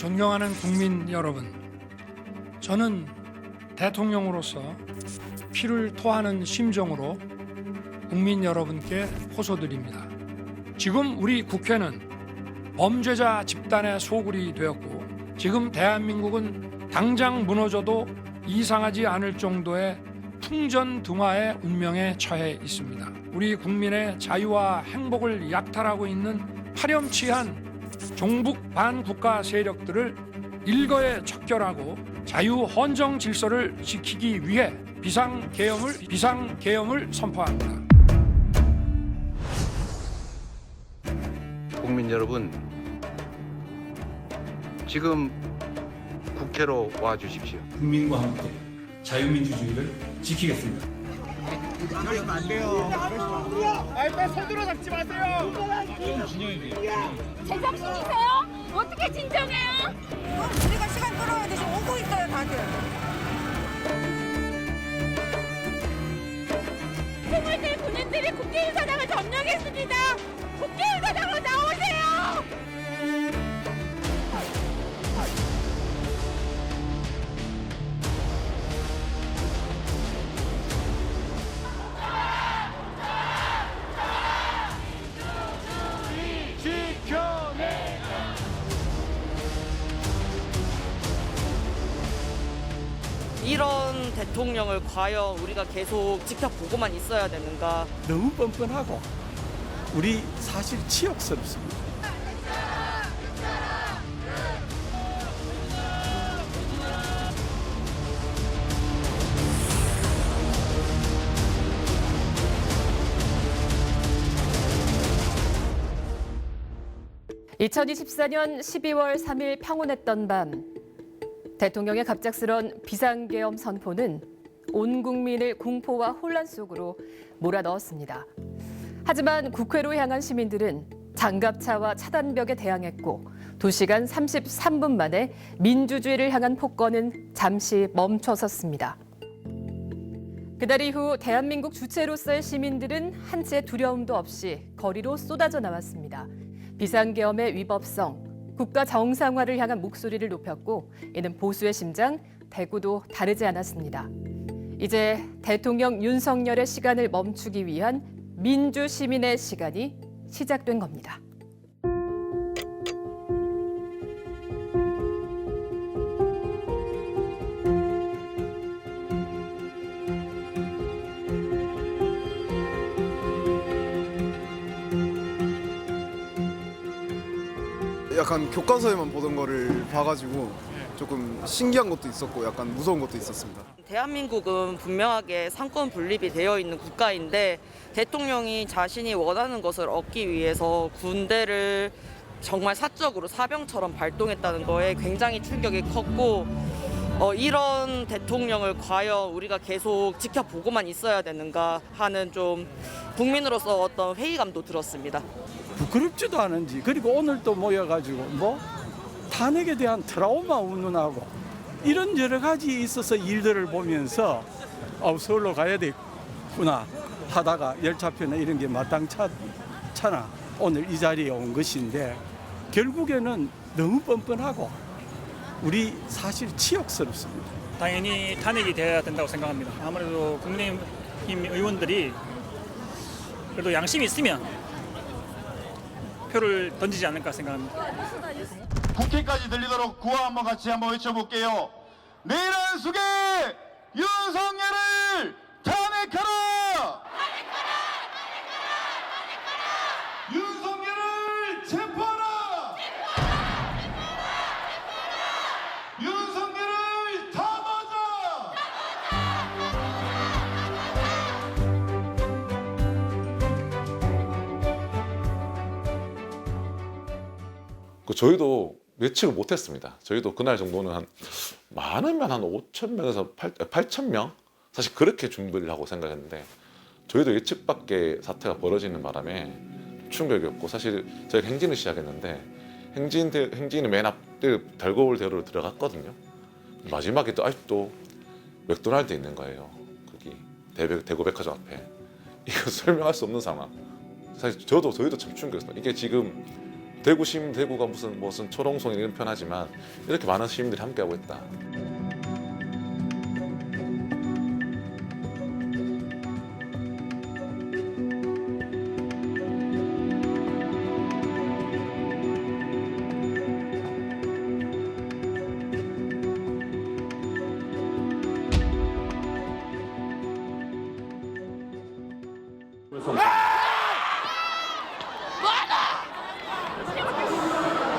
존경하는 국민 여러분, 저는 대통령으로서 피를 토하는 심정으로 국민 여러분께 호소드립니다. 지금 우리 국회는 범죄자 집단의 소굴이 되었고, 지금 대한민국은 당장 무너져도 이상하지 않을 정도의 풍전등화의 운명에 처해 있습니다. 우리 국민의 자유와 행복을 약탈하고 있는 파렴치한 종북 반국가 세력들을 일거에 척결하고 자유 헌정 질서를 지키기 위해 비상계엄을 선포합니다. 국민 여러분, 지금 국회로 와 주십시오. 국민과 함께 자유민주주의를 지키겠습니다. 그러시면 안 돼요. 빨리 손들어 잡지 마세요. 제정신이세요? 어떻게 진정해요? 우리가 시간 끌어야 돼. 지금 오고 있어요, 다들. 스물들 군인들이 국회의사당을 점령했습니다. 국회의사당으로 나오세요. 이런 대통령을 과연 우리가 계속 지켜보고만 있어야 되는가? 너무 뻔뻔하고 우리 사실 치욕스럽습니다. (2024년 12월 3일) 평온했던 밤, 대통령의 갑작스런 비상계엄 선포는 온 국민을 공포와 혼란 속으로 몰아넣었습니다. 하지만 국회로 향한 시민들은 장갑차와 차단벽에 대항했고 2시간 33분 만에 민주주의를 향한 폭거는 잠시 멈춰섰습니다. 그날 이후 대한민국 주체로서의 시민들은 한치의 두려움도 없이 거리로 쏟아져 나왔습니다. 비상계엄의 위법성, 국가 정상화를 향한 목소리를 높였고, 이는 보수의 심장, 대구도 다르지 않았습니다. 이제 대통령 윤석열의 시간을 멈추기 위한 민주시민의 시간이 시작된 겁니다. 약간 교과서에만 보던 거를 봐가지고 조금 신기한 것도 있었고 약간 무서운 것도 있었습니다. 대한민국은 분명하게 상권 분립이 되어 있는 국가인데 대통령이 자신이 원하는 것을 얻기 위해서 군대를 정말 사적으로 사병처럼 발동했다는 거에 굉장히 충격이 컸고, 이런 대통령을 과연 우리가 계속 지켜보고만 있어야 되는가 하는 좀 국민으로서 어떤 회의감도 들었습니다. 부끄럽지도 않은지, 그리고 오늘 또 모여가지고 뭐 탄핵에 대한 트라우마 운운하고 이런 여러 가지 있어서 일들을 보면서 서울로 가야 되구나 하다가 열차표나 이런 게 마땅찮아 오늘 이 자리에 온 것인데, 결국에는 너무 뻔뻔하고 우리 사실 치욕스럽습니다. 당연히 탄핵이 돼야 된다고 생각합니다. 아무래도 국민의힘 의원들이 그래도 양심이 있으면 표를 던지지 않을까 생각합니다. 국회까지 들리도록 구호 한번 같이 한번 외쳐볼게요. 내란 속에 윤석열을 탄핵하라! 윤석열을 체포하라! 윤석열을 담아자! 저희도 예측을 못했습니다. 저희도 그날 정도는 많으면 한 5,000명에서 8,000명? 사실 그렇게 준비를 하고 생각했는데, 저희도 예측 밖의 사태가 벌어지는 바람에 충격이었고, 사실 저희가 행진을 시작했는데 행진이 맨 앞에 달고울대로로 들어갔거든요. 마지막에 또 아직도 맥도날드 있는 거예요. 거기 대구백화점 앞에. 이거 설명할 수 없는 상황. 사실 저희도 참 충격이었어요. 이게 지금 대구 시민, 대구가 무슨 초롱송이 이런 표현하지만 이렇게 많은 시민들이 함께하고 있다.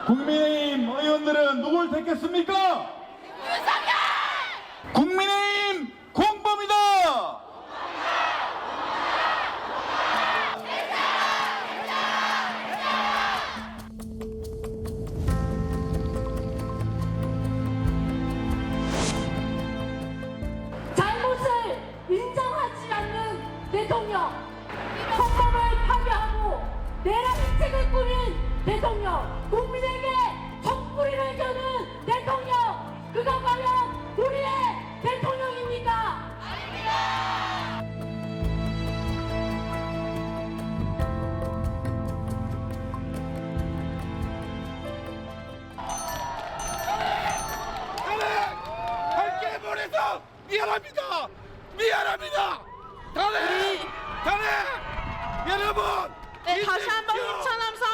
국민의힘 의원들은 누굴 택했습니까? 국민의힘 공범이다! 잘못을 인정하지 않는 대통령, 헌법을 파괴하고 내란 정책을 꾸린 대통령, 국민에게 촛불이를 겨는 대통령, 그가 과연 우리의 대통령입니까? 함께 보내서 미안합니다! 미안합니다! 다네! 여러분! 네, 다시 한번 힘찬 상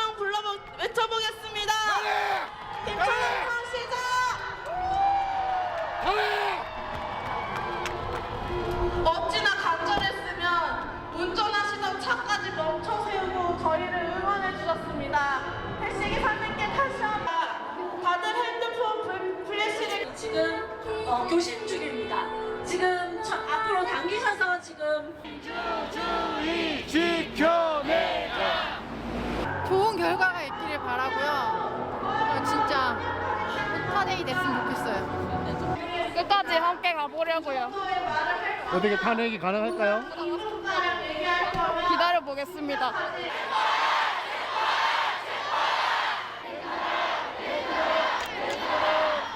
외쳐보겠습니다. 힘찬 함성 시작! 어찌나 간절했으면 운전하시던 차까지 멈춰 세우고 저희를 응원해 주셨습니다. 택시기 300개 다시 한번 다들 핸드폰 플래시를 지금 교신 중입니다. 지금 앞으로 당기셔서 지금 지켜내자! 좋은 결과가 있기를 바라고요. 진짜 탄핵이 됐으면 좋겠어요. 끝까지 함께 가보려고요. 어떻게 탄핵이 가능할까요? 기다려 보겠습니다.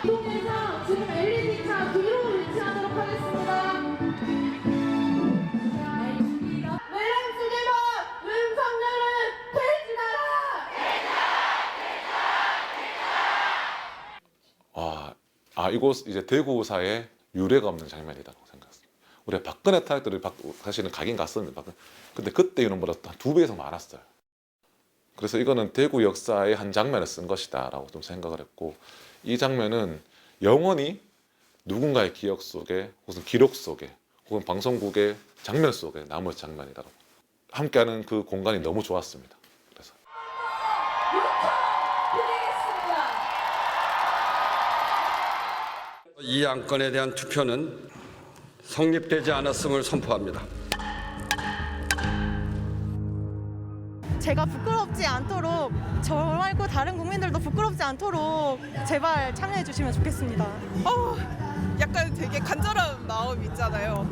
이동해서 지금 LED차 뒤로 위치하도록 하겠습니다. 내란 수개번 윤석열은 퇴진하라! 이곳 이제 대구사에 유례가 없는 장면이라고 생각했습니다. 우리가 박근혜 탄핵들이 사실은 가긴 갔습니다. 근데 그때 이놈보다 한 2배 이상 많았어요. 그래서 이거는 대구 역사의 한 장면을 쓴 것이다라고 좀 생각을 했고, 이 장면은 영원히 누군가의 기억 속에, 혹은 기록 속에, 혹은 방송국의 장면 속에 남을 장면이라고. 함께하는 그 공간이 너무 좋았습니다. 그래서 이 안건에 대한 투표는 성립되지 않았음을 선포합니다. 제가 부끄럽지 않도록 저 말고 다른 국민들도 부끄럽지 않도록 제발 참여해 주시면 좋겠습니다. 약간 되게 간절한 마음 있잖아요.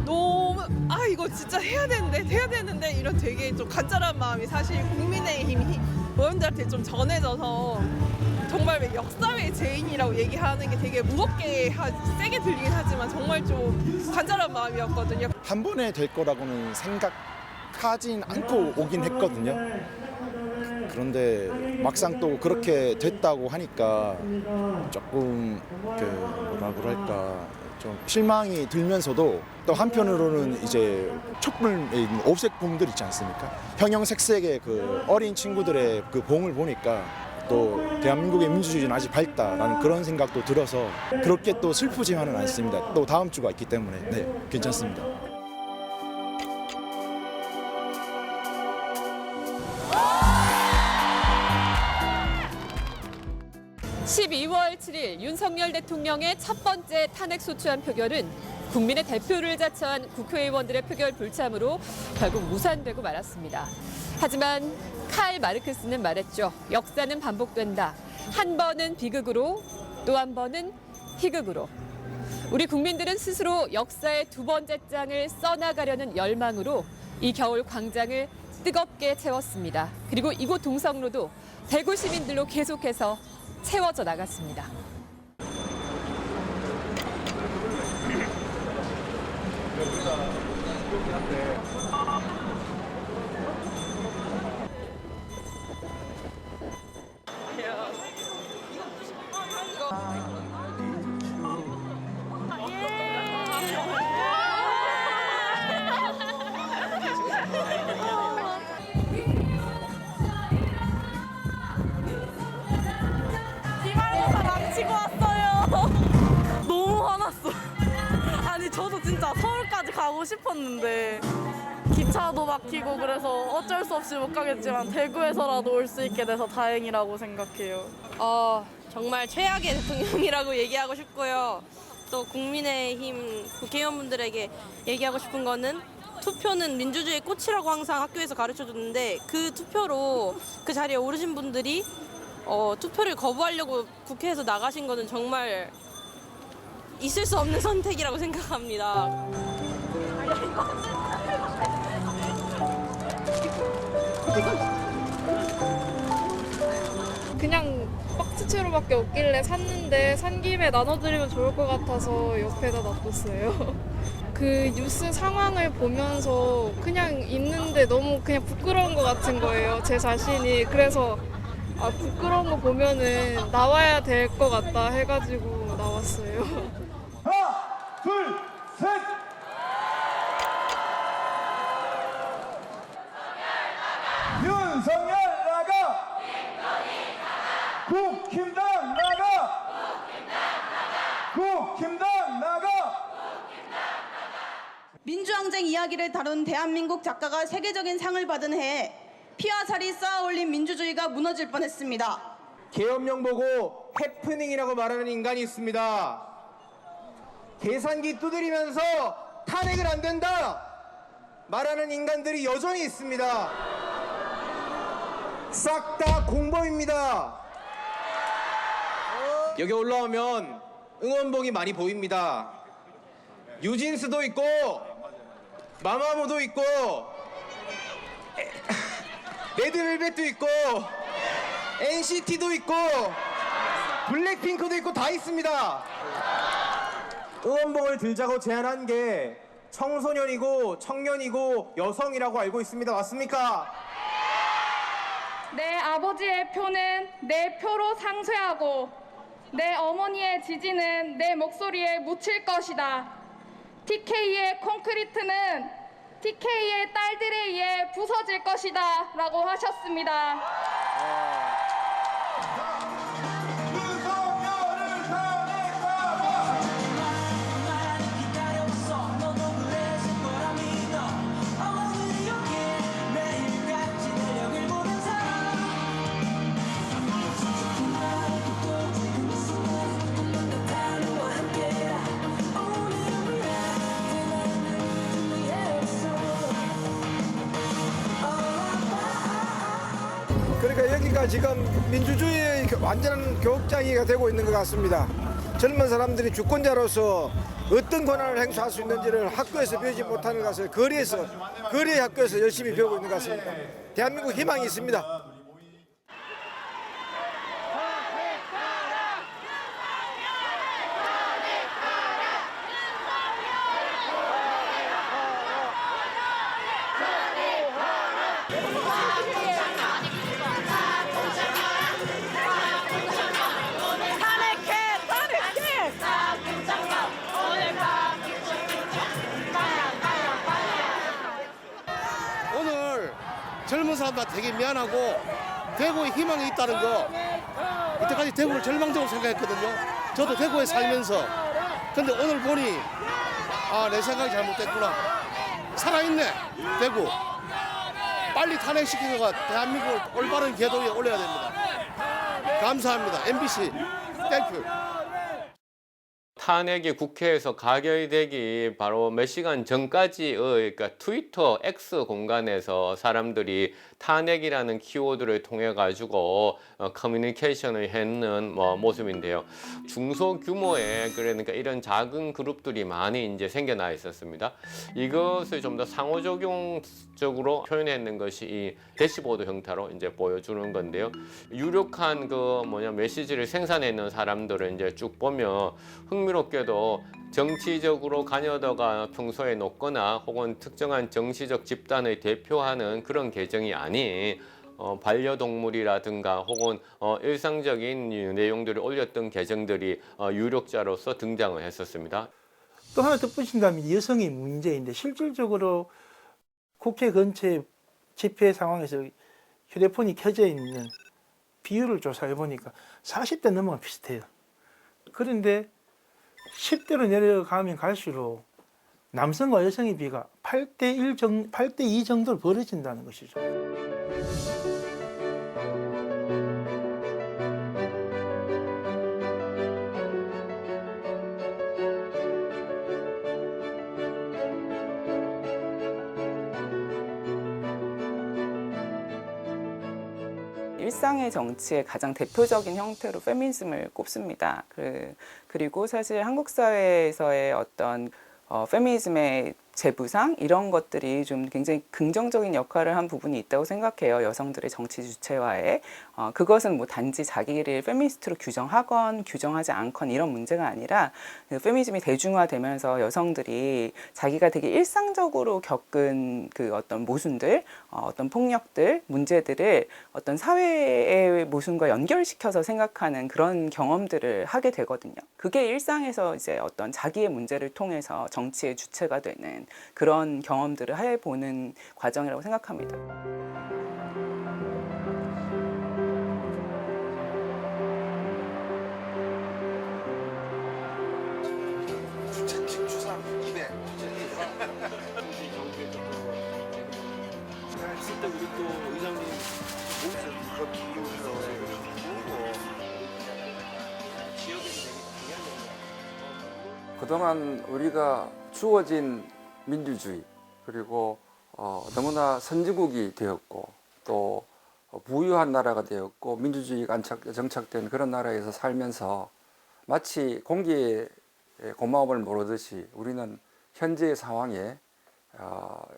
너무 이거 진짜 해야 되는데 이런 되게 좀 간절한 마음이 사실 국민의힘 의원들한테 좀 전해져서 정말 역사의 죄인이라고 얘기하는 게 되게 무겁게 세게 들리긴 하지만 정말 좀 간절한 마음이었거든요. 한 번에 될 거라고는 생각하진 않고 오긴 했거든요. 그런데 막상 또 그렇게 됐다고 하니까 조금 뭐라 그럴까 좀 실망이 들면서도 또 한편으로는 이제 촛불에 있는 오색봉들 있지 않습니까? 형형색색의 그 어린 친구들의 그 봉을 보니까 또 대한민국의 민주주의는 아직 밝다라는 그런 생각도 들어서 그렇게 또 슬프지만은 않습니다. 또 다음 주가 있기 때문에 네, 괜찮습니다. 12월 7일 윤석열 대통령의 첫 번째 탄핵소추안 표결은 국민의 대표를 자처한 국회의원들의 표결 불참으로 결국 무산되고 말았습니다. 하지만 칼 마르크스는 말했죠. 역사는 반복된다. 한 번은 비극으로, 또 한 번은 희극으로. 우리 국민들은 스스로 역사의 두 번째 장을 써나가려는 열망으로 이 겨울 광장을 뜨겁게 채웠습니다. 그리고 이곳 동성로도 대구 시민들로 계속해서 채워져 나갔습니다. 마시고 왔어요. 너무 화났어. 아니 저도 진짜 서울까지 가고 싶었는데 기차도 막히고 그래서 어쩔 수 없이 못 가겠지만 대구에서라도 올 수 있게 돼서 다행이라고 생각해요. 정말 최악의 대통령이라고 얘기하고 싶고요. 또 국민의힘 국회의원분들에게 얘기하고 싶은 거는 투표는 민주주의의 꽃이라고 항상 학교에서 가르쳐줬는데 그 투표로 그 자리에 오르신 분들이 투표를 거부하려고 국회에서 나가신 거는 정말 있을 수 없는 선택이라고 생각합니다. 그냥 박스채로밖에 없길래 샀는데 산 김에 나눠드리면 좋을 것 같아서 옆에다 놔뒀어요. 그 뉴스 상황을 보면서 그냥 있는데 너무 그냥 부끄러운 것 같은 거예요, 제 자신이. 그래서 부끄러운 거 보면은 나와야 될 것 같다 해가지고 나왔어요. 하나, 둘, 셋. 윤석열 나가. 국힘당 나가. 국힘당 나가. 민주항쟁 이야기를 다룬 대한민국 작가가 세계적인 상을 받은 해에 피와 살이 쌓아올린 민주주의가 무너질 뻔했습니다. 계엄령 보고 해프닝이라고 말하는 인간이 있습니다. 계산기 두드리면서 탄핵을 안 된다 말하는 인간들이 여전히 있습니다. 싹 다 공범입니다. 여기 올라오면 응원봉이 많이 보입니다. 유진스도 있고 마마무도 있고 레드벨벳도 있고 NCT도 있고 블랙핑크도 있고 다 있습니다. 응원봉을 들자고 제안한 게 청소년이고 청년이고 여성이라고 알고 있습니다. 맞습니까? 내 아버지의 표는 내 표로 상쇄하고 내 어머니의 지지는 내 목소리에 묻힐 것이다. TK의 콘크리트는 TK의 딸들에 의해 부서질 것이다 라고 하셨습니다. 그러니까 여기가 지금 민주주의의 완전한 교육장이가 되고 있는 것 같습니다. 젊은 사람들이 주권자로서 어떤 권한을 행사할 수 있는지를 학교에서 배우지 못하는 것을 거리의 학교에서 열심히 배우고 있는 것 같습니다. 대한민국 희망이 있습니다. 젊은 사람들 되게 미안하고 대구에 희망이 있다는 거 이때까지 대구를 절망적으로 생각했거든요. 저도 대구에 살면서 근데 오늘 보니 내 생각이 잘못됐구나. 살아있네 대구. 빨리 탄핵시키고 대한민국을 올바른 궤도에 올려야 됩니다. 감사합니다. MBC 땡큐. 탄핵이 국회에서 가결되기 바로 몇 시간 전까지의 그러니까 트위터 X 공간에서 사람들이 탄핵이라는 키워드를 통해 가지고 커뮤니케이션을 했는 모습인데요. 중소규모의 그러니까 이런 작은 그룹들이 많이 이제 생겨나 있었습니다. 이것을 좀 더 상호작용적으로 표현했는 것이 이 대시보드 형태로 이제 보여주는 건데요. 유력한 메시지를 생산했는 사람들을 이제 쭉 보면 흥미롭게도 정치적으로 관여도가 평소에 높거나 혹은 특정한 정치적 집단을 대표하는 그런 계정이 아닌 반려동물이라든가 혹은 일상적인 내용들을 올렸던 계정들이 유력자로서 등장을 했었습니다. 또 하나 덧붙인다면 여성의 문제인데 실질적으로 국회 근처 집회 상황에서 휴대폰이 켜져 있는 비율을 조사해 보니까 40대 넘어가 비슷해요. 그런데 10대로 내려가면 갈수록 남성과 여성의 비가 8대2 정도로 벌어진다는 것이죠. 일상의 정치의 가장 대표적인 형태로 페미니즘을 꼽습니다. 그리고 사실 한국 사회에서의 어떤 페미니즘의 재부상 이런 것들이 좀 굉장히 긍정적인 역할을 한 부분이 있다고 생각해요. 여성들의 정치 주체화에. 그것은 뭐 단지 자기를 페미니스트로 규정하건 규정하지 않건 이런 문제가 아니라 그 페미니즘이 대중화되면서 여성들이 자기가 되게 일상적으로 겪은 그 어떤 모순들, 어떤 폭력들, 문제들을 어떤 사회의 모순과 연결시켜서 생각하는 그런 경험들을 하게 되거든요. 그게 일상에서 이제 어떤 자기의 문제를 통해서 정치의 주체가 되는 그런 경험들을 해보는 과정이라고 생각합니다. 주상 200. 있을 때 우리 또 의장님 모습 이거 기울여서 그동안 우리가 주어진 민주주의 그리고 너무나 선진국이 되었고 또 부유한 나라가 되었고 민주주의가 정착된 그런 나라에서 살면서 마치 공기에 고마움을 모르듯이 우리는 현재의 상황에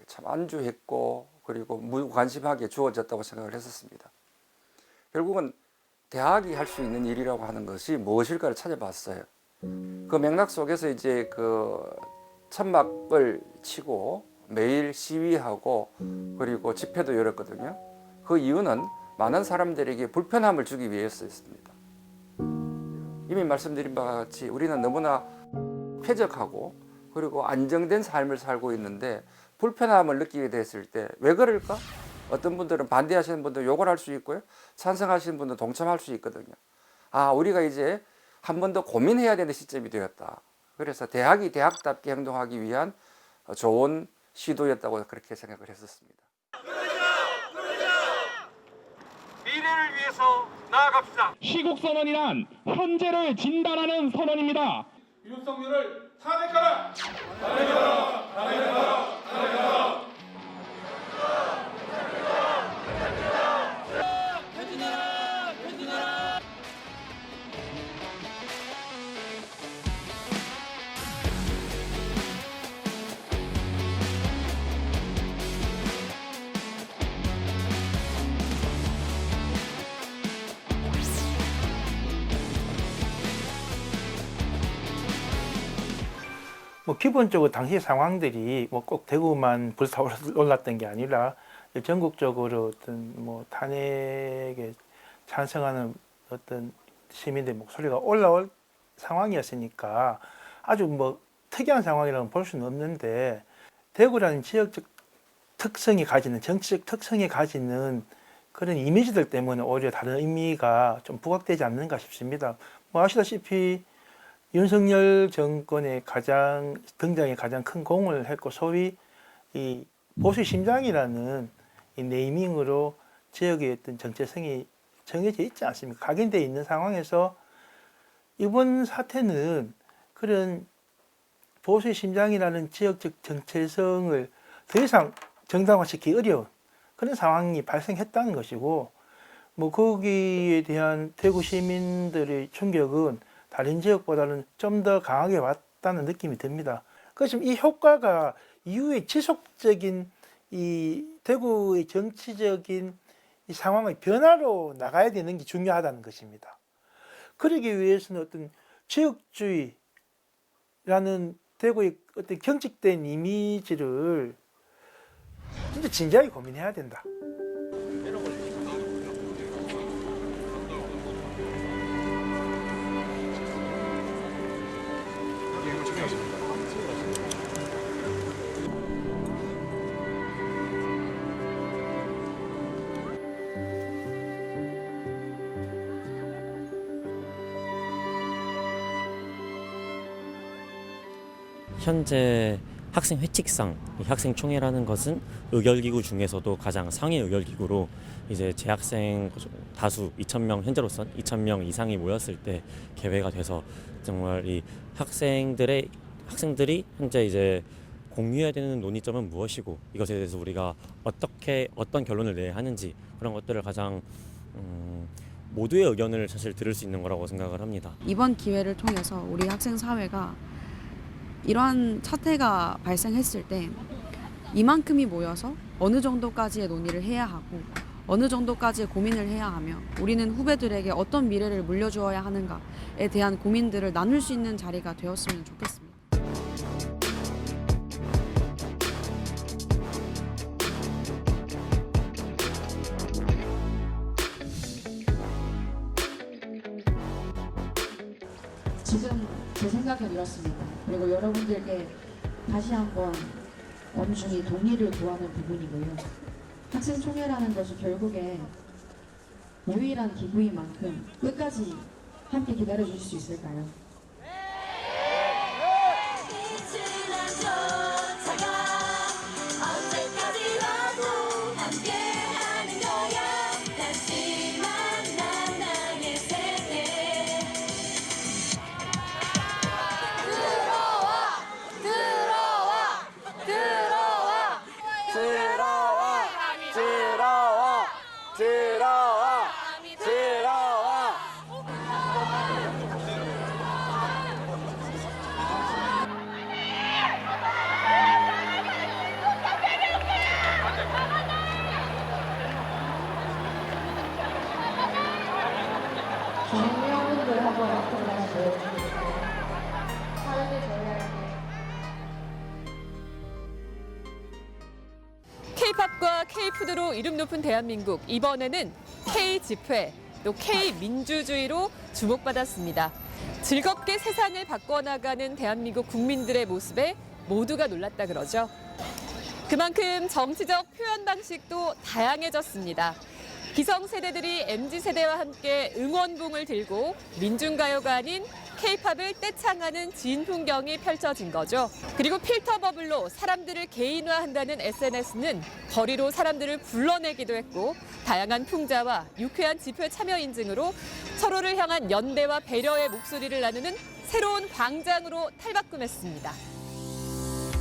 참 안주했고 그리고 무관심하게 주어졌다고 생각을 했었습니다. 결국은 대학이 할 수 있는 일이라고 하는 것이 무엇일까를 찾아봤어요. 그 맥락 속에서 이제 그 천막을 치고 매일 시위하고 그리고 집회도 열었거든요. 그 이유는 많은 사람들에게 불편함을 주기 위해서였습니다. 이미 말씀드린 바와 같이 우리는 너무나 쾌적하고 그리고 안정된 삶을 살고 있는데 불편함을 느끼게 됐을 때 왜 그럴까? 어떤 분들은 반대하시는 분들 욕을 할 수 있고요. 찬성하시는 분들은 동참할 수 있거든요. 아, 우리가 이제 한 번 더 고민해야 되는 시점이 되었다. 그래서 대학이 대학답게 행동하기 위한 좋은 시도였다고 그렇게 생각을 했었습니다. 미래를 위해서 나아갑시다. 시국선언이란 현재를 진단하는 선언입니다. 윤석열을 탄핵하라! 탄핵하라! 탄핵하라! 탄핵하라! 뭐 기본적으로 당시 상황들이 뭐 꼭 대구만 불타올랐던 게 아니라 전국적으로 어떤 뭐 탄핵에 찬성하는 어떤 시민들의 목소리가 올라올 상황이었으니까 아주 뭐 특이한 상황이라고 볼 수는 없는데 대구라는 지역적 특성이 가지는 정치적 특성이 가지는 그런 이미지들 때문에 오히려 다른 의미가 좀 부각되지 않는가 싶습니다. 뭐 아시다시피 윤석열 정권의 등장에 가장 큰 공을 했고 소위 이 보수의 심장이라는 이 네이밍으로 지역의 어떤 정체성이 정해져 있지 않습니까? 각인되어 있는 상황에서 이번 사태는 그런 보수의 심장이라는 지역적 정체성을 더 이상 정당화시키기 어려운 그런 상황이 발생했다는 것이고 뭐 거기에 대한 대구 시민들의 충격은 다른 지역보다는 좀 더 강하게 왔다는 느낌이 듭니다. 그렇지만 이 효과가 이후에 지속적인 이 대구의 정치적인 이 상황의 변화로 나가야 되는 게 중요하다는 것입니다. 그러기 위해서는 어떤 지역주의라는 대구의 어떤 경직된 이미지를 진짜 진지하게 고민해야 된다. 현재 학생 회칙상 이 학생총회라는 것은 의결기구 중에서도 가장 상위 의결기구로 이제 재학생 다수 2,000명 현재로선 2,000명 이상이 모였을 때 개회가 돼서 정말 이 학생들이 현재 이제 공유해야 되는 논의점은 무엇이고 이것에 대해서 우리가 어떤 결론을 내야 하는지 그런 것들을 가장 모두의 의견을 사실 들을 수 있는 거라고 생각을 합니다. 이번 기회를 통해서 우리 학생 사회가 이러한 사태가 발생했을 때 이만큼이 모여서 어느 정도까지의 논의를 해야 하고 어느 정도까지의 고민을 해야 하며 우리는 후배들에게 어떤 미래를 물려주어야 하는가에 대한 고민들을 나눌 수 있는 자리가 되었으면 좋겠습니다. 지금 제 생각은 이렇습니다. 그리고 여러분들께 다시 한번 엄중히 동의를 구하는 부분이고요. 학생총회라는 것이 결국에 유일한 기구인 만큼 끝까지 함께 기다려주실 수 있을까요? K-팝과 K-푸드로 이름 높은 대한민국, 이번에는 K-집회, 또 K-민주주의로 주목받았습니다. 즐겁게 세상을 바꿔나가는 대한민국 국민들의 모습에 모두가 놀랐다 그러죠. 그만큼 정치적 표현 방식도 다양해졌습니다. 기성세대들이 MZ세대와 함께 응원봉을 들고 민중가요가 아닌 K-팝을 떼창하는 진풍경이 펼쳐진 거죠. 그리고 필터 버블로 사람들을 개인화한다는 SNS는 거리로 사람들을 불러내기도 했고 다양한 풍자와 유쾌한 집회 참여 인증으로 서로를 향한 연대와 배려의 목소리를 나누는 새로운 광장으로 탈바꿈했습니다.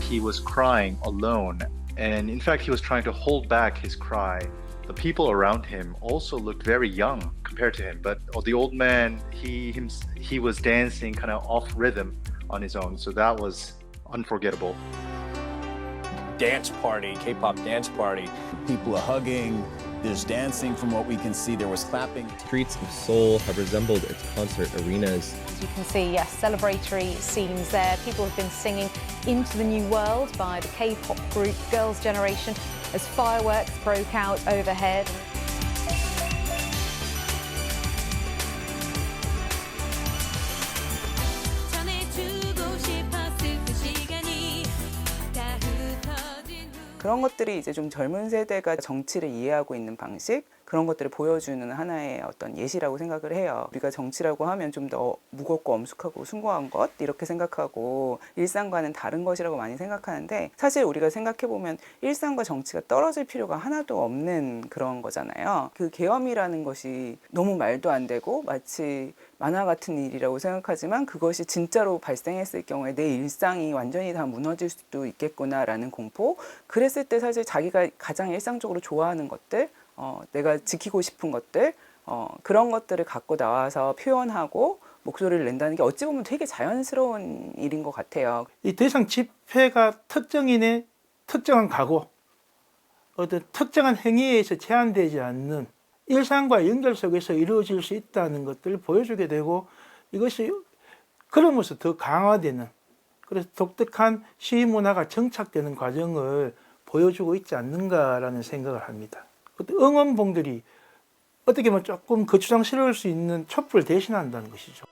He was crying alone, and in fact he was trying to hold back his cry. The people around him also looked very young compared to him, but the old man, he was dancing kind of off rhythm on his own, so that was unforgettable. Dance party, K-pop dance party. People are hugging, there's dancing from what we can see, there was clapping. Streets of Seoul have resembled its concert arenas. As you can see, yes, celebratory scenes there. People have been singing Into the New World by the K-pop group Girls' Generation as fireworks broke out overhead. 그런 것들이 이제 좀 젊은 세대가 정치를 이해하고 있는 방식, 그런 것들을 보여주는 하나의 어떤 예시라고 생각을 해요. 우리가 정치라고 하면 좀 더 무겁고 엄숙하고 숭고한 것 이렇게 생각하고 일상과는 다른 것이라고 많이 생각하는데 사실 우리가 생각해보면 일상과 정치가 떨어질 필요가 하나도 없는 그런 거잖아요. 그 계엄이라는 것이 너무 말도 안 되고 마치 만화 같은 일이라고 생각하지만 그것이 진짜로 발생했을 경우에 내 일상이 완전히 다 무너질 수도 있겠구나라는 공포. 그랬을 때 사실 자기가 가장 일상적으로 좋아하는 것들, 내가 지키고 싶은 것들, 그런 것들을 갖고 나와서 표현하고 목소리를 낸다는 게 어찌 보면 되게 자연스러운 일인 것 같아요. 이 더 이상 집회가 특정인의 특정한 각오, 어떤 특정한 행위에 의해서 제한되지 않는 일상과 연결 속에서 이루어질 수 있다는 것들을 보여주게 되고 이것이 그러면서 더 강화되는 그래서 독특한 시위 문화가 정착되는 과정을 보여주고 있지 않는가라는 생각을 합니다. 응원봉들이 어떻게 보면 조금 거추장스러울 수 있는 촛불을 대신한다는 것이죠.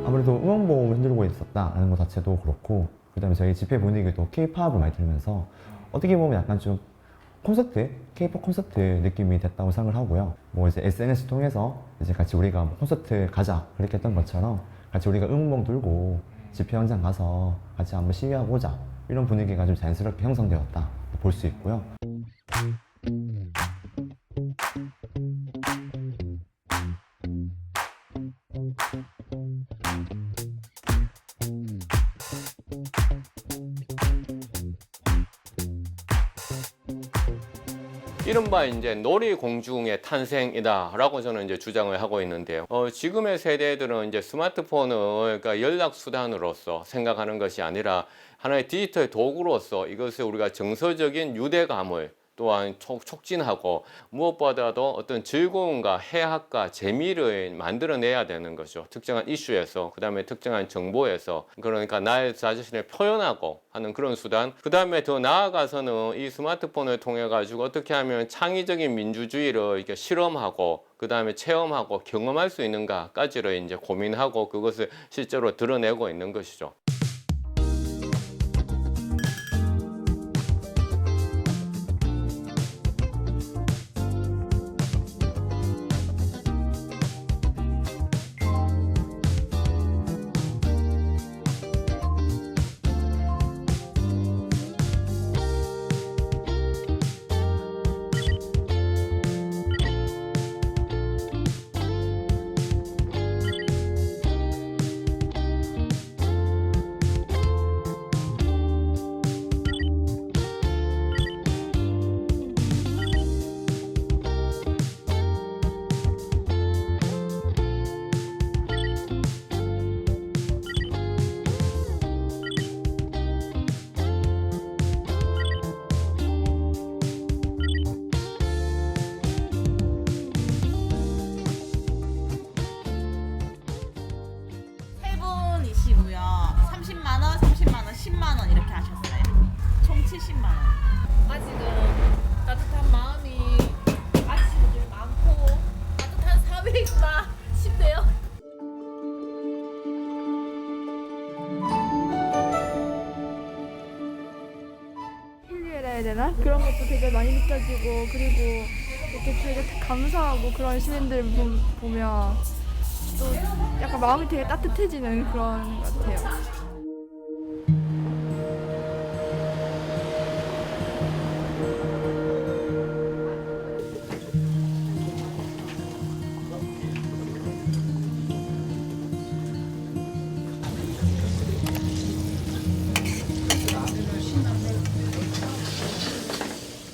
아무래도 응원봉을 흔들고 있었다는 것 자체도 그렇고 그다음에 저희 집회 분위기도 K-팝을 많이 들으면서 어떻게 보면 약간 좀 콘서트, K-pop 콘서트 느낌이 됐다고 생각을 하고요. 뭐 이제 SNS 통해서 이제 같이 우리가 뭐 콘서트 가자 그렇게 했던 것처럼 같이 우리가 응원봉 들고 집회 현장 가서 같이 한번 시위하고 오자 이런 분위기가 좀 자연스럽게 형성되었다 볼 수 있고요. 이른바 이제 놀이공중의 탄생이다라고 저는 이제 주장을 하고 있는데요. 지금의 세대들은 이제 스마트폰을 그러니까 연락 수단으로서 생각하는 것이 아니라 하나의 디지털 도구로서 이것을 우리가 정서적인 유대감을 또한 촉진하고 무엇보다도 어떤 즐거움과 해학과 재미를 만들어내야 되는 거죠. 특정한 이슈에서, 그 다음에 특정한 정보에서, 그러니까 나의 자신을 표현하고 하는 그런 수단. 그 다음에 더 나아가서는 이 스마트폰을 통해 가지고 어떻게 하면 창의적인 민주주의를 이렇게 실험하고 그 다음에 체험하고 경험할 수 있는가까지를 이제 고민하고 그것을 실제로 드러내고 있는 것이죠. 그런 것도 되게 많이 느껴지고, 그리고 이렇게 되게 감사하고 그런 시민들 보면 또 약간 마음이 되게 따뜻해지는 그런 것 같아요.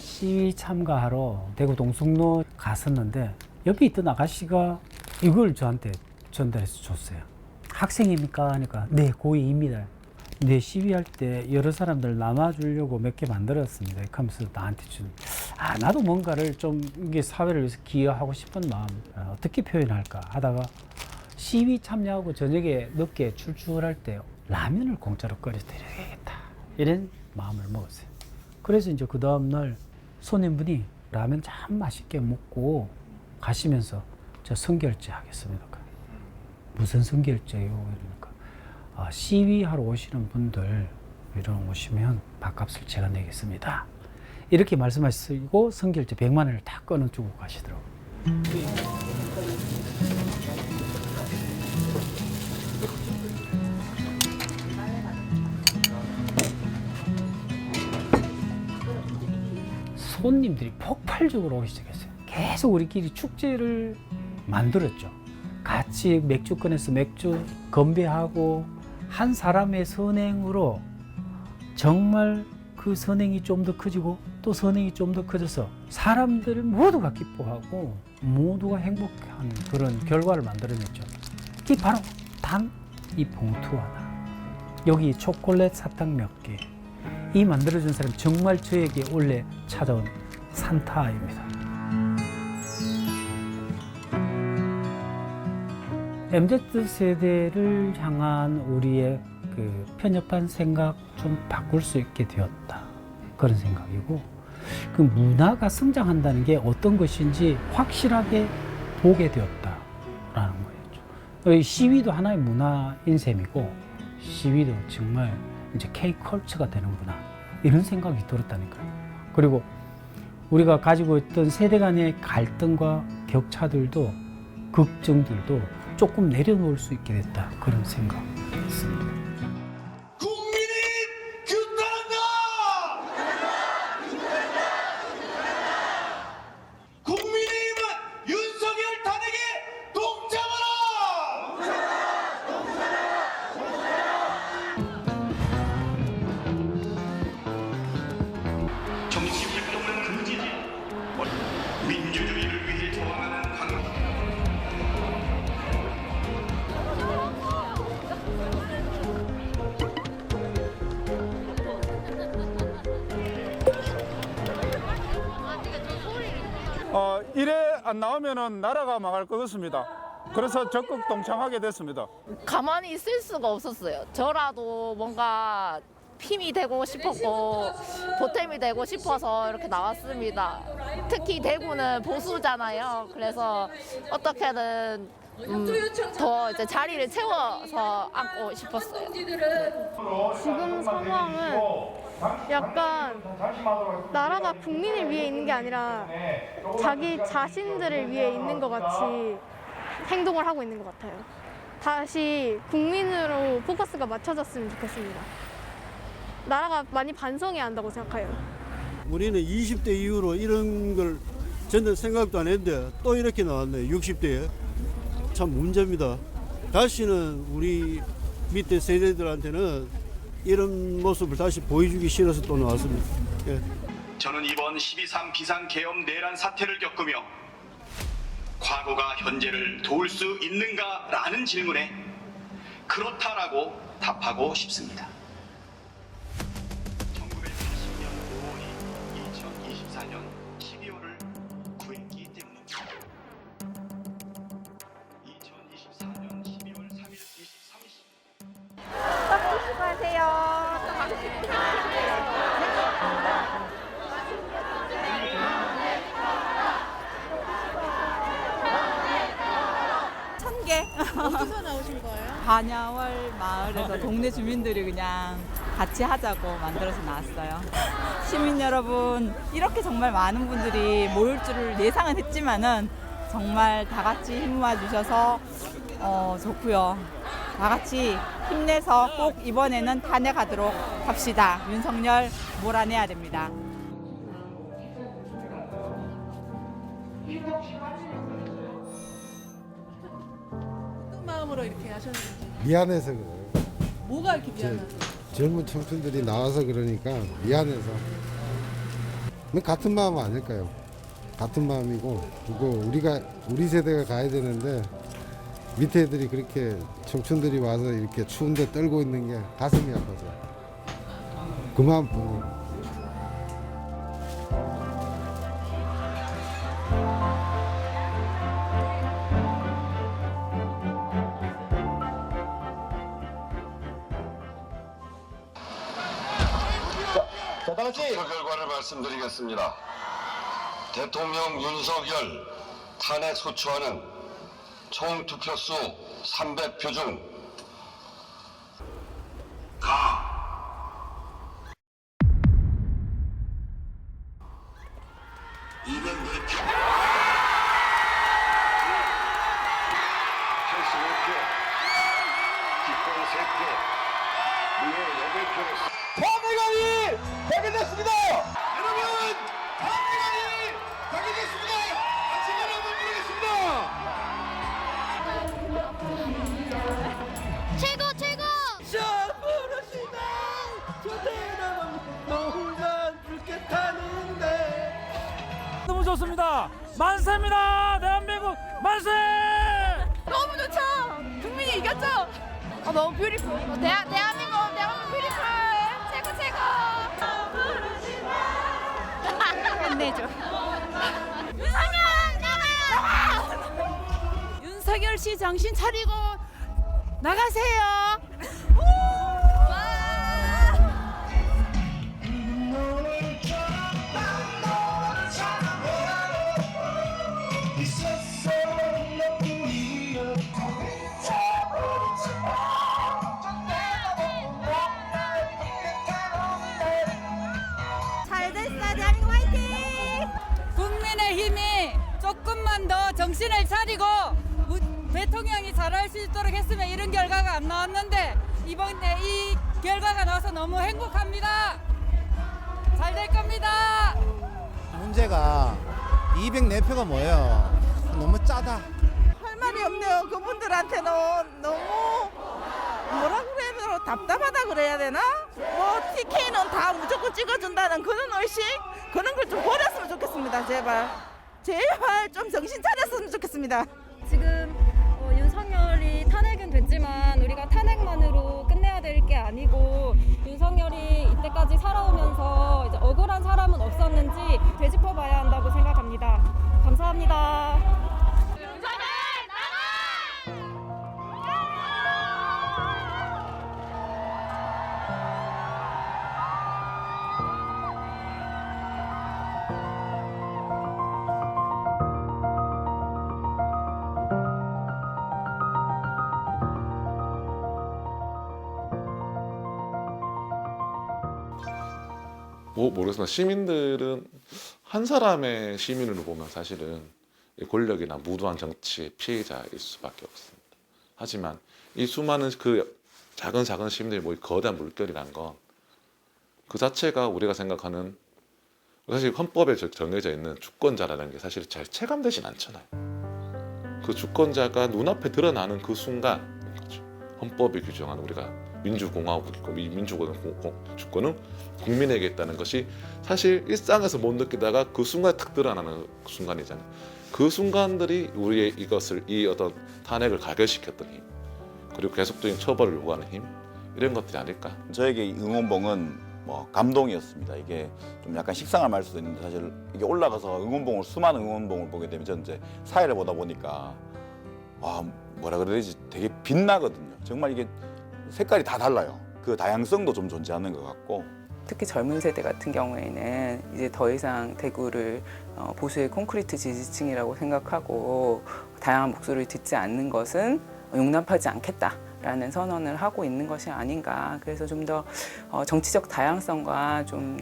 시위 참가하러 대구 동성로 갔었는데 옆에 있던 아가씨가 이걸 저한테 전달해서 줬어요. 학생입니까? 하니까 네, 고2입니다. 네, 시위할 때 여러 사람들 나눠주려고 몇 개 만들었습니다. 하면서 나한테 준, 나도 뭔가를 좀 이게 사회를 위해서 기여하고 싶은 마음 어떻게 표현할까 하다가 시위 참여하고 저녁에 늦게 출출할 때 라면을 공짜로 끓여 드려야겠다 이런 마음을 먹었어요. 그래서 이제 그 다음날 손님분이 라면 참 맛있게 먹고 가시면서 저 선결제 하겠습니다. 무슨 선결제요? 이러니까 시위하러 오시는 분들 이런 오시면 밥값을 제가 내겠습니다. 이렇게 말씀하시고 선결제 100만 원을 다 끊어주고 가시더라고요. 손님들이 폭발적으로 오기 시작했어요. 계속 우리끼리 축제를 만들었죠. 같이 맥주 꺼내서 맥주 건배하고 한 사람의 선행으로 정말 그 선행이 좀 더 커지고 또 선행이 좀 더 커져서 사람들 모두가 기뻐하고 모두가 행복한 그런 결과를 만들어냈죠. 그게 바로 단 이 봉투 하나, 여기 초콜릿 사탕 몇 개, 이 만들어준 사람이 정말 저에게 원래 찾아온 산타입니다. MZ세대를 향한 우리의 그 편협한 생각 좀 바꿀 수 있게 되었다. 그런 생각이고, 그 문화가 성장한다는 게 어떤 것인지 확실하게 보게 되었다라는 거였죠. 시위도 하나의 문화인 셈이고, 시위도 정말 이제 K-컬처가 되는구나 이런 생각이 들었다니까요. 그리고 우리가 가지고 있던 세대 간의 갈등과 격차들도 걱정들도 조금 내려놓을 수 있게 됐다. 그런 생각 있습니다. 국민의힘은 윤석열 탄핵에 동참하라! 정치활동은 금지다. 민주주의를 위해 저항하는 강력. 이래 안 나오면은 나라가 망할 것 같습니다. 그래서 적극 동참하게 됐습니다. 가만히 있을 수가 없었어요. 저라도 뭔가 힘이 되고 싶었고 보탬이 되고 싶어서 이렇게 나왔습니다. 특히 대구는 보수잖아요. 그래서 어떻게든 더 이제 자리를 채워서 앉고 싶었어요. 지금 상황은 약간 나라가 국민을 위해 있는 게 아니라 자기 자신들을 위해 있는 것 같이 행동을 하고 있는 것 같아요. 다시 국민으로 포커스가 맞춰졌으면 좋겠습니다. 나라가 많이 반성해야 한다고 생각해요. 우리는 20대 이후로 이런 걸 저는 생각도 안 했는데 또 이렇게 나왔네. 60대에. 참 문제입니다. 다시는 우리 밑에 세대들한테는 이런 모습을 다시 보여주기 싫어서 또 나왔습니다. 예. 저는 이번 12.3 비상계엄 내란 사태를 겪으며 과거가 현재를 도울 수 있는가라는 질문에 그렇다라고 답하고 싶습니다. 1980년 5월이 2024년 12월을 구했기 때문입니다. 2024년 12월 3일 23시 떡 수고하세요. 어디서 나오신 거예요? 반야월 마을에서 동네 주민들이 그냥 같이 하자고 만들어서 나왔어요. 시민 여러분, 이렇게 정말 많은 분들이 모일 줄을 예상은 했지만은 정말 다 같이 힘 모아 주셔서 좋고요. 다 같이 힘내서 꼭 이번에는 탄핵하도록 합시다. 윤석열 몰아내야 됩니다. 마음으로 이렇게 하셨는지. 미안해서 그래요. 뭐가 이렇게 미안하세요? 젊은 청춘들이 나와서 그러니까 미안해서. 같은 마음 아닐까요? 같은 마음이고, 그리고 우리 세대가 가야 되는데 밑에 애들이 그렇게 청춘들이 와서 이렇게 추운데 떨고 있는 게 가슴이 아파서 그 마음뿐이에요. 투표 결과를 말씀드리겠습니다. 대통령 윤석열 탄핵 소추안은 총 투표수 300표 중 가 204표 85표 기권 3표 무효 8표로 탄핵안이 가결됐습니다. 여러분, 탄핵안이 가결됐습니다. 같이 한번 부르겠습니다. 최고 최고! 샤브르시다 저대나만 너만 죽게 타는데. 너무 좋습니다. 만세입니다. 대한민국 만세! 너무 좋죠? 국민이 이겼죠? 너무 뷰티풀. 대한민국 뷰티풀. 최고 최고. 끝내줘. 윤석열 나가! 윤석열 씨 정신 차리고 나가세요. 잘 됐어, 대한민국 화이팅! 국민의힘이 조금만 더 정신을 차리고 대통령이 잘할 수 있도록 했으면 이런 결과가 안 나왔는데 이번에 이 결과가 나와서 너무 행복합니다. 잘 될 겁니다. 문제가 204표가 뭐예요? 너무 짜다. 할 말이 없네요. 그분들한테는 너무 뭐라 그래야 되나 답답하다 그래야 되나? 뭐 TK는 다 무조건 찍어준다는 그런 의식 그런 걸 좀 버렸으면 좋겠습니다. 제발 좀 정신 차렸으면 좋겠습니다. 지금 윤석열이 탄핵은 됐지만 우리가 탄핵만으로 끝내야 될 게 아니고 윤석열이 이때까지 살아오면서 이제 억울한 사람은 없었는지 되짚어봐야 한다고 생각합니다. 감사합니다. 모르겠습니다. 시민들은 한 사람의 시민으로 보면 사실은 권력이나 무도한 정치의 피해자일 수밖에 없습니다. 하지만 이 수많은 그 작은 시민들이 모인 거대한 물결이란 건 그 자체가 우리가 생각하는 사실 헌법에 정해져 있는 주권자라는 게 사실 잘 체감되진 않잖아요. 그 주권자가 눈앞에 드러나는 그 순간 헌법이 규정하는 우리가 민주공화국이고 주권은 국민에게 있다는 것이 사실 일상에서 못 느끼다가 그 순간에 탁 드러나는 순간이잖아요. 그 순간들이 우리의 이 어떤 탄핵을 가결시켰던 힘, 그리고 계속적인 처벌을 요구하는 힘, 이런 것들이 아닐까. 저에게 응원봉은 감동이었습니다. 이게 좀 약간 식상할 말 수도 있는데 사실 이게 올라가서 수많은 응원봉을 보게 되면 저는 이제 사회를 보다 보니까 뭐라 그래야 되지? 되게 빛나거든요. 정말 이게 색깔이 다 달라요. 그 다양성도 좀 존재하는 것 같고. 특히 젊은 세대 같은 경우에는 이제 더 이상 대구를 보수의 콘크리트 지지층이라고 생각하고 다양한 목소리를 듣지 않는 것은 용납하지 않겠다라는 선언을 하고 있는 것이 아닌가. 그래서 좀 더 정치적 다양성과 좀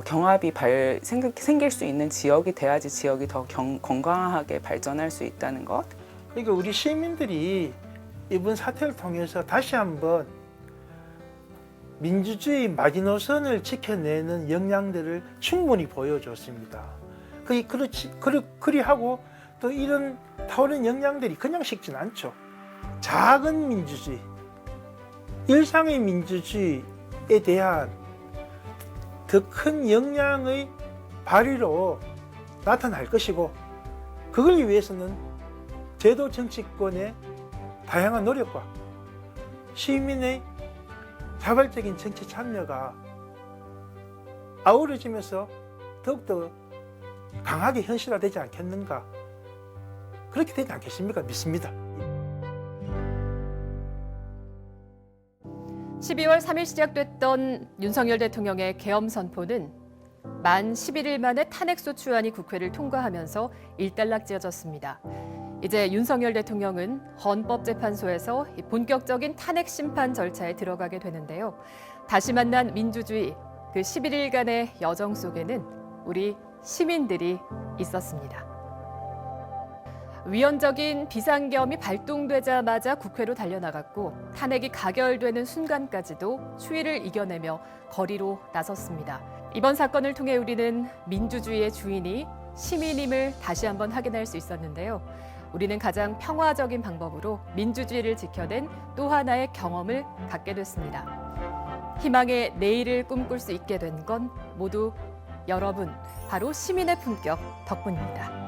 경합이 생길 수 있는 지역이 돼야지 지역이 더 건강하게 발전할 수 있다는 것. 그러니까 우리 시민들이 이번 사태를 통해서 다시 한번 민주주의 마지노선을 지켜내는 역량들을 충분히 보여줬습니다. 그리하고 또 이런 타오르는 역량들이 그냥 식진 않죠. 작은 민주주의, 일상의 민주주의에 대한 더 큰 역량의 발휘로 나타날 것이고, 그걸 위해서는 제도 정치권의 다양한 노력과 시민의 자발적인 정치 참여가 아우러지면서 더욱더 강하게 현실화되지 않겠는가, 그렇게 되지 않겠습니까? 믿습니다. 12월 3일 시작됐던 윤석열 대통령의 계엄 선포는 만 11일 만에 탄핵소추안이 국회를 통과하면서 일단락지어졌습니다. 이제 윤석열 대통령은 헌법재판소에서 본격적인 탄핵 심판 절차에 들어가게 되는데요. 다시 만난 민주주의, 그 11일간의 여정 속에는 우리 시민들이 있었습니다. 위헌적인 비상계엄이 발동되자마자 국회로 달려나갔고 탄핵이 가결되는 순간까지도 추위를 이겨내며 거리로 나섰습니다. 이번 사건을 통해 우리는 민주주의의 주인이 시민임을 다시 한번 확인할 수 있었는데요. 우리는 가장 평화적인 방법으로 민주주의를 지켜낸 또 하나의 경험을 갖게 됐습니다. 희망의 내일을 꿈꿀 수 있게 된 건 모두 여러분, 바로 시민의 품격 덕분입니다.